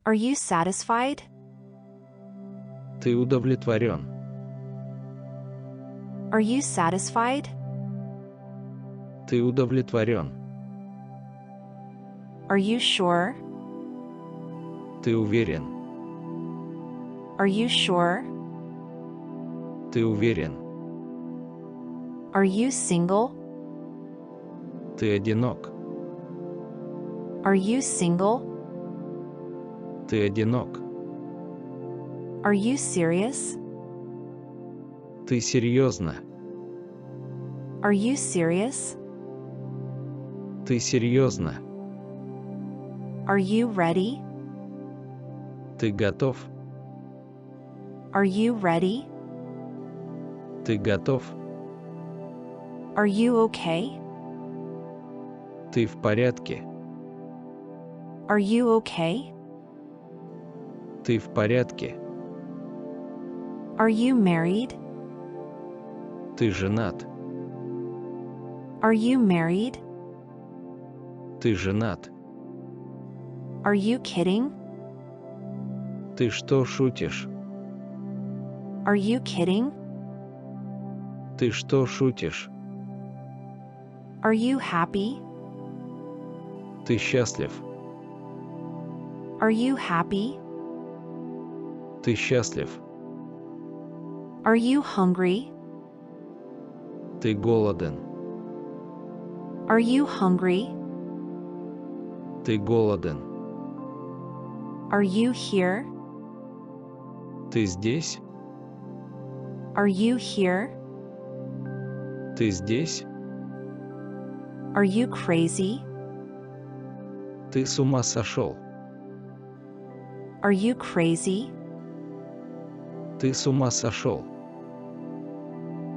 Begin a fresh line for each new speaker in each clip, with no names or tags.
Are you satisfied?
Ты удовлетворен.
Are you satisfied?
Ты удовлетворен.
Are you sure?
Ты уверен.
Are you sure?
Ты уверен.
Are you single?
Ты одинок.
Are you single?
Ты одинок.
Are you serious?
Ты серьезно.
Are you serious?
Ты серьезно.
Are you ready?
Ты готов.
Are you ready?
Ты готов.
Are you okay?
Ты в порядке.
Are you okay?
Ты в порядке.
Are you married?
Ты женат.
Are you married?
Ты женат.
Are you kidding?
Ты что шутишь?
Are you kidding?
Ты что шутишь?
Are you happy?
Ты счастлив.
Are you happy?
Ты счастлив.
Are you hungry?
Ты голоден.
Are you hungry?
Ты голоден.
Are you here?
Ты здесь?
Are you here?
Ты здесь?
Are you crazy?
Ты с ума сошел.
Are you crazy?
Ты с ума сошел.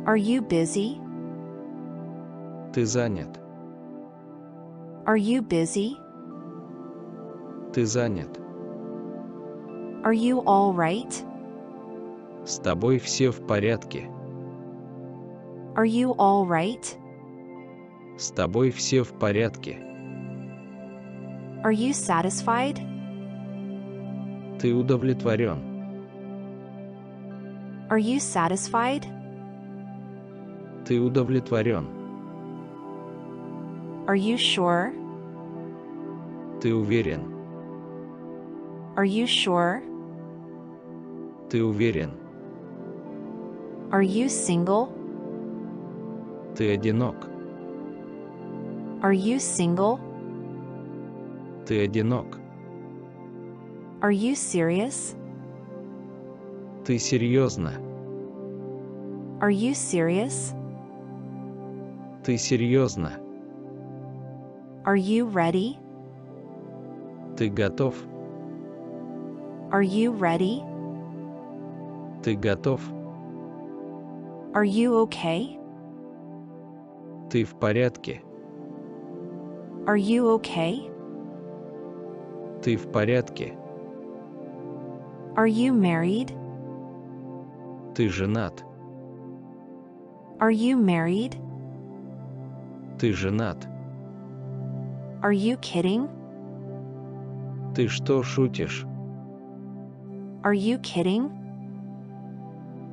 Are you busy?
Ты занят.
Are you busy?
Ты занят.
Are you all right?
С тобой все в порядке.
Are you all right?
С тобой все в порядке.
Are you satisfied?
Ты удовлетворен.
Are you satisfied?
Ты удовлетворен.
Are you sure?
Ты уверен.
Are you sure?
Ты уверен.
Are you single?
Ты одинок.
Are you single?
Ты одинок.
Are you serious?
Ты серьезно.
Are you serious?
Ты серьезно.
Are you ready?
Ты готов.
Are you ready?
Ты готов.
Are you okay?
Ты в порядке.
Are you okay?
Ты в порядке.
Are you married?
Ты женат.
Are you married?
Ты женат.
Are you kidding?
Ты что шутишь?
Are you kidding?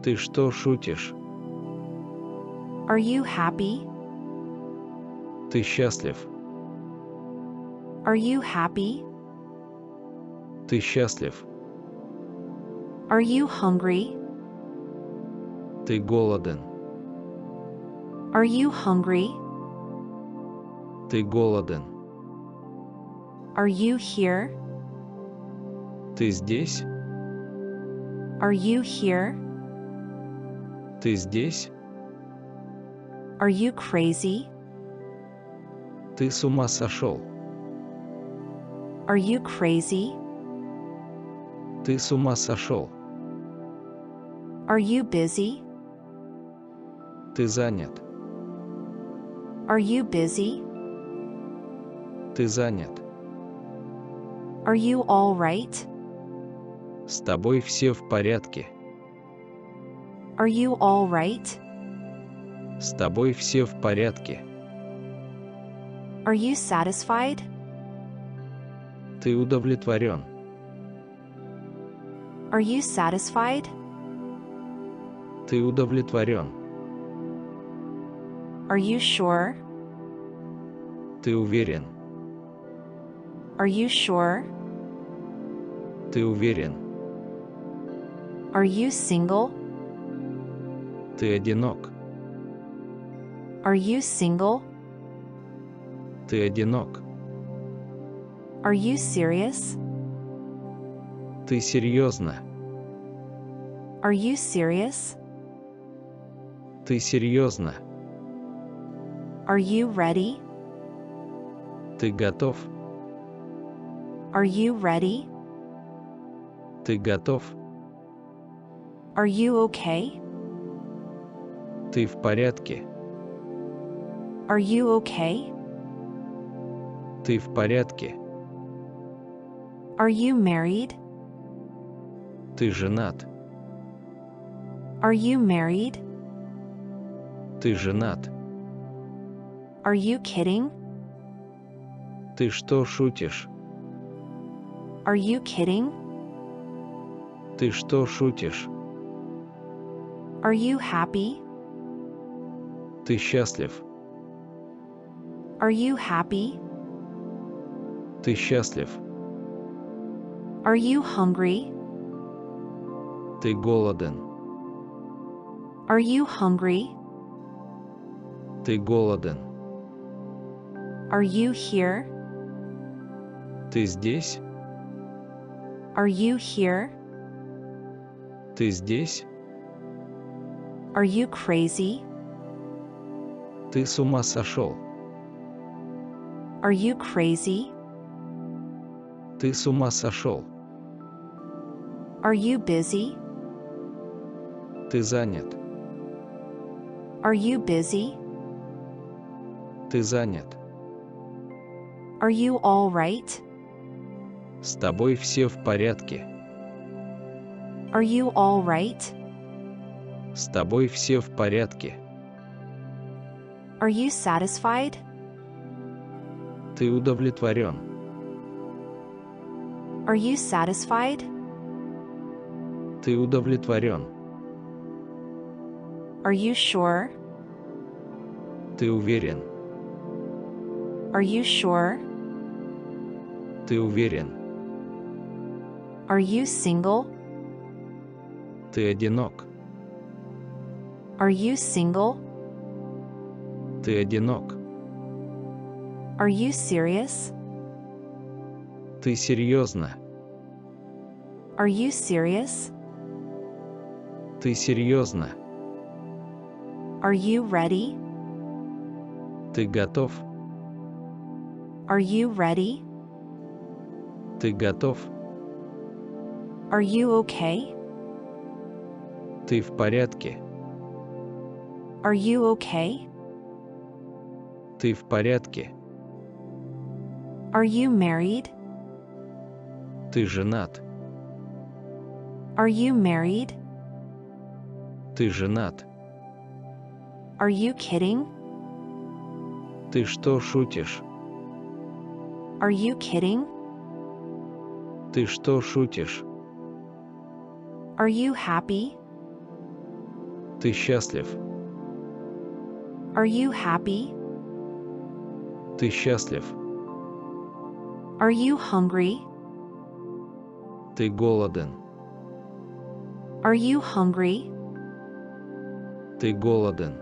Ты что шутишь?
Are you happy?
Ты счастлив.
Are you happy?
Ты счастлив.
Are you hungry?
Ты голоден.
Are you hungry?
Ты голоден.
Are you here?
Ты здесь?
Are you here?
Ты здесь?
Are you crazy?
Ты с ума сошел.
Are you crazy?
Ты с ума сошел.
Are you busy?
Ты занят.
Are you busy?
Ты занят.
Are you all right?
С тобой все в порядке.
Are you all right?
С тобой все в порядке.
Are you satisfied?
Ты удовлетворен.
Are you satisfied?
Ты удовлетворен.
Are you sure?
Ты уверен.
Are you sure?
Ты уверен.
Are you single?
Ты одинок.
Are you single?
Ты одинок.
Are you serious?
Ты серьезно.
Are you serious?
Ты серьезно.
Are you ready?
Ты готов.
Are you ready?
Ты готов.
Are you okay?
Ты в порядке.
Are you okay?
Ты в порядке.
Are you married?
Ты женат.
Are you married?
Ты женат.
Are you kidding?
Ты что шутишь?
Are you kidding?
Ты что шутишь?
Are you happy?
Ты счастлив.
Are you happy?
Ты счастлив.
Are you hungry?
Ты голоден.
Are you hungry?
Ты голоден.
Are you here?
Ты здесь?
Are you here?
Ты здесь?
Are you crazy?
Ты с ума сошел.
Are you crazy?
Ты с ума сошел.
Are you busy?
Ты занят.
Are you busy?
Ты занят.
Are you all right?
С тобой все в порядке.
Are you all right?
С тобой все в порядке.
Are you satisfied?
Ты удовлетворен.
Are you satisfied?
Ты удовлетворен.
Are you sure?
Ты уверен.
Are you sure?
Ты уверен.
Are you single?
Ты одинок.
Are you single?
Ты одинок.
Are you serious?
Ты серьезно.
Are you serious?
Ты серьезно.
Are you ready?
Ты готов.
Are you ready?
Ты готов.
Are you okay?
Ты в порядке.
Are you okay?
Ты в порядке.
Are you married?
Ты женат.
Are you married?
Ты женат.
Are you kidding?
Ты что шутишь?
Are you kidding?
Ты что шутишь?
Are you happy?
Ты счастлив.
Are you happy?
Ты счастлив.
Are you hungry?
Ты голоден.
Are you hungry?
Ты голоден.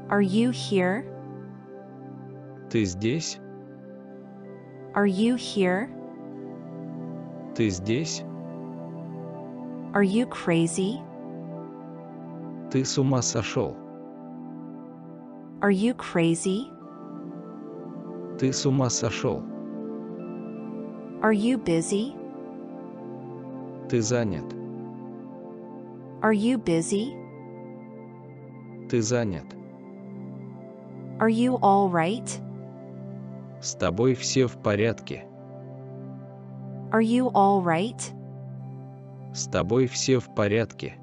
Are you here?
Ты здесь?
Are you here?
Ты здесь?
Are you crazy?
Ты с ума сошел.
Are you crazy?
Ты с ума сошел.
Are you busy?
Ты занят.
Are you busy?
Ты занят.
Are you all right?
С тобой все в порядке.
Are you all right?
С тобой все в порядке.